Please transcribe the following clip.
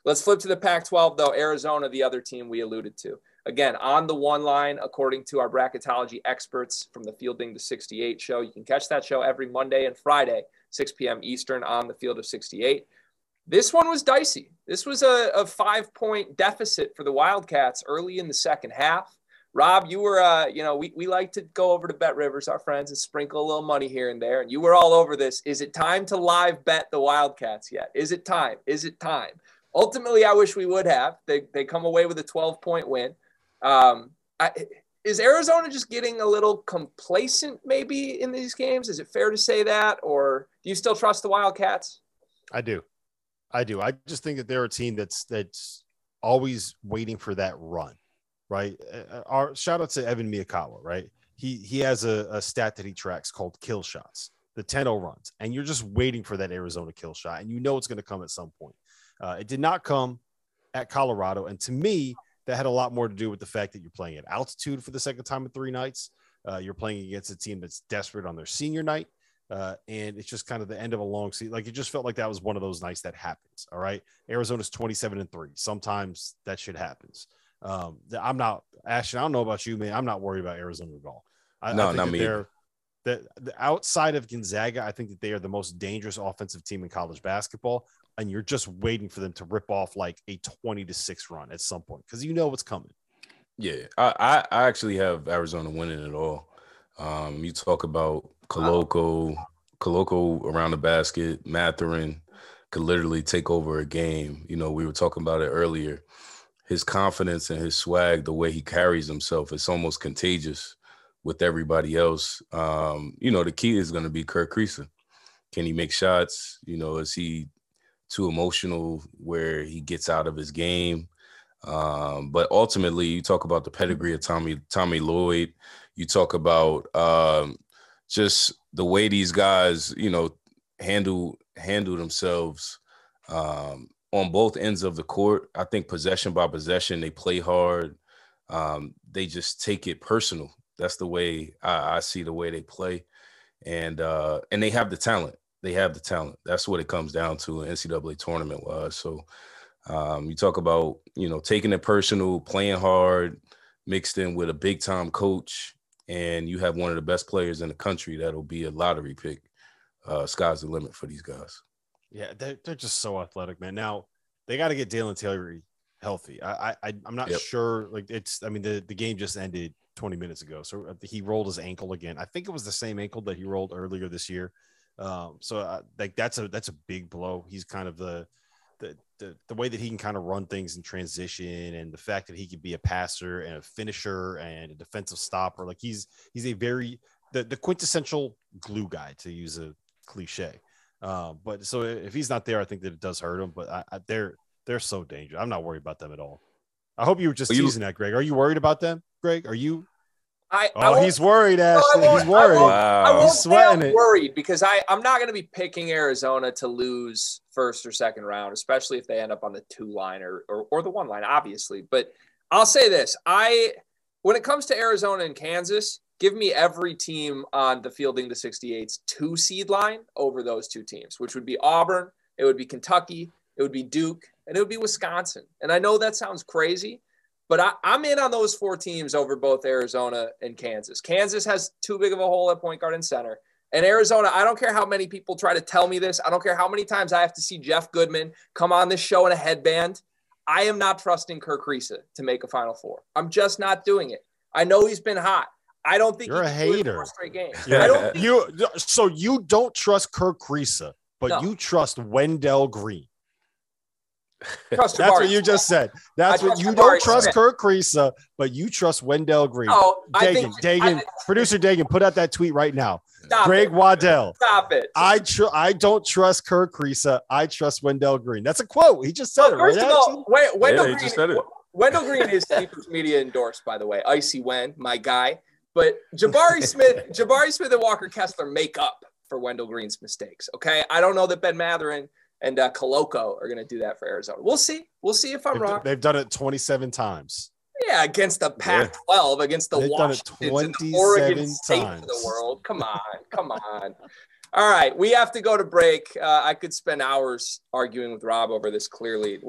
Let's flip to the Pac-12, though. Arizona, the other team we alluded to. Again, on the one line, according to our bracketology experts from the Fielding to 68 show. You can catch that show every Monday and Friday, 6 p.m. Eastern on the Field of 68. This one was dicey. This was a 5-point deficit for the Wildcats early in the second half. Rob, you were, we like to go over to Bet Rivers, our friends, and sprinkle a little money here and there. And you were all over this. Is it time to live bet the Wildcats yet? Is it time? Is it time? Ultimately, I wish we would have. They come away with a 12-point win. Is Arizona just getting a little complacent maybe in these games? Is it fair to say that? Or do you still trust the Wildcats? I do. I just think that they're a team that's always waiting for that run, right? Our shout out to Evan Miyakawa, right? He has a stat that he tracks called kill shots, the 10-0 runs, and you're just waiting for that Arizona kill shot, and you know it's going to come at some point. It did not come at Colorado, and to me, that had a lot more to do with the fact that you're playing at altitude for the second time in 3 nights. You're playing against a team that's desperate on their senior night. And it's just kind of the end of a long season. Like, it just felt like that was one of those nights that happens. All right. Arizona's 27-3. Sometimes that shit happens. I'm not, Ashton, I don't know about you, man. I'm not worried about Arizona at all. I think not me. The outside of Gonzaga, I think that they are the most dangerous offensive team in college basketball. And you're just waiting for them to rip off like a 20-6 run at some point, because you know what's coming. Yeah, I actually have Arizona winning it all. You talk about Koloko around the basket, Mathurin could literally take over a game. You know, we were talking about it earlier. His confidence and his swag, the way he carries himself, it's almost contagious with everybody else. The key is going to be Kirk Kriisa. Can he make shots? Is he too emotional where he gets out of his game? But ultimately, you talk about the pedigree of Tommy Lloyd. You talk about just the way these guys, handle themselves on both ends of the court. I think possession by possession, they play hard. They just take it personal. That's the way I see the way they play. And they have the talent. That's what it comes down to in NCAA tournament wise. So you talk about, taking it personal, playing hard, mixed in with a big time coach, and you have one of the best players in the country that'll be a lottery pick. Sky's the limit for these guys. Yeah, they're just so athletic, man. Now they got to get Dalen Taylor healthy. I'm not sure. Like, the game just ended 20 minutes ago, so he rolled his ankle again. I think it was the same ankle that he rolled earlier this year. That's a big blow. He's kind of the way that he can kind of run things in transition, and the fact that he could be a passer and a finisher and a defensive stopper. Like, he's a very the quintessential glue guy, to use a cliche. But so if he's not there, I think that it does hurt him. But they're so dangerous. I'm not worried about them at all. I hope you were just teasing that, Greg. Are you worried about them, Greg? Are you? He's worried, Ashley. He's worried. I won't He's sweating say I'm worried, because I'm not going to be picking Arizona to lose first or second round, especially if they end up on the 2 line or the 1 line, obviously. But I'll say this. When it comes to Arizona and Kansas, give me every team on the Fielding to 68's 2 seed line over those 2 teams, which would be Auburn, it would be Kentucky, it would be Duke, and it would be Wisconsin. And I know that sounds crazy, but I'm in on those 4 teams over both Arizona and Kansas. Kansas has too big of a hole at point guard and center. And Arizona, I don't care how many people try to tell me this. I don't care how many times I have to see Jeff Goodman come on this show in a headband. I am not trusting Kirk Kriisa to make a Final Four. I'm just not doing it. I know he's been hot. I don't think you're a hater. 4 straight games. Yeah. So you don't trust Kirk Kriisa, but you trust Wendell Green. That's what you just said. That's what you don't trust Kirk Kriisa, but you trust Wendell Green. Oh, Dagan, producer Dagan, put out that tweet right now. Greg Waddell. Stop it. I don't trust Kirk Kriisa. I trust Wendell Green. That's a quote. He just said it. First of all, Wendell Green. Wendell Green is Sleepers Media endorsed, by the way. Icy Wen, my guy. But Jabari Smith and Walker Kessler make up for Wendell Green's mistakes. Okay, I don't know that Ben Mathurin and Koloko are going to do that for Arizona. We'll see. We'll see if I'm wrong. They've done it 27 times. Yeah, against the Pac-12, against the Washingtons and the Oregon State of the world. Come on. All right, we have to go to break. I could spend hours arguing with Rob over this, clearly.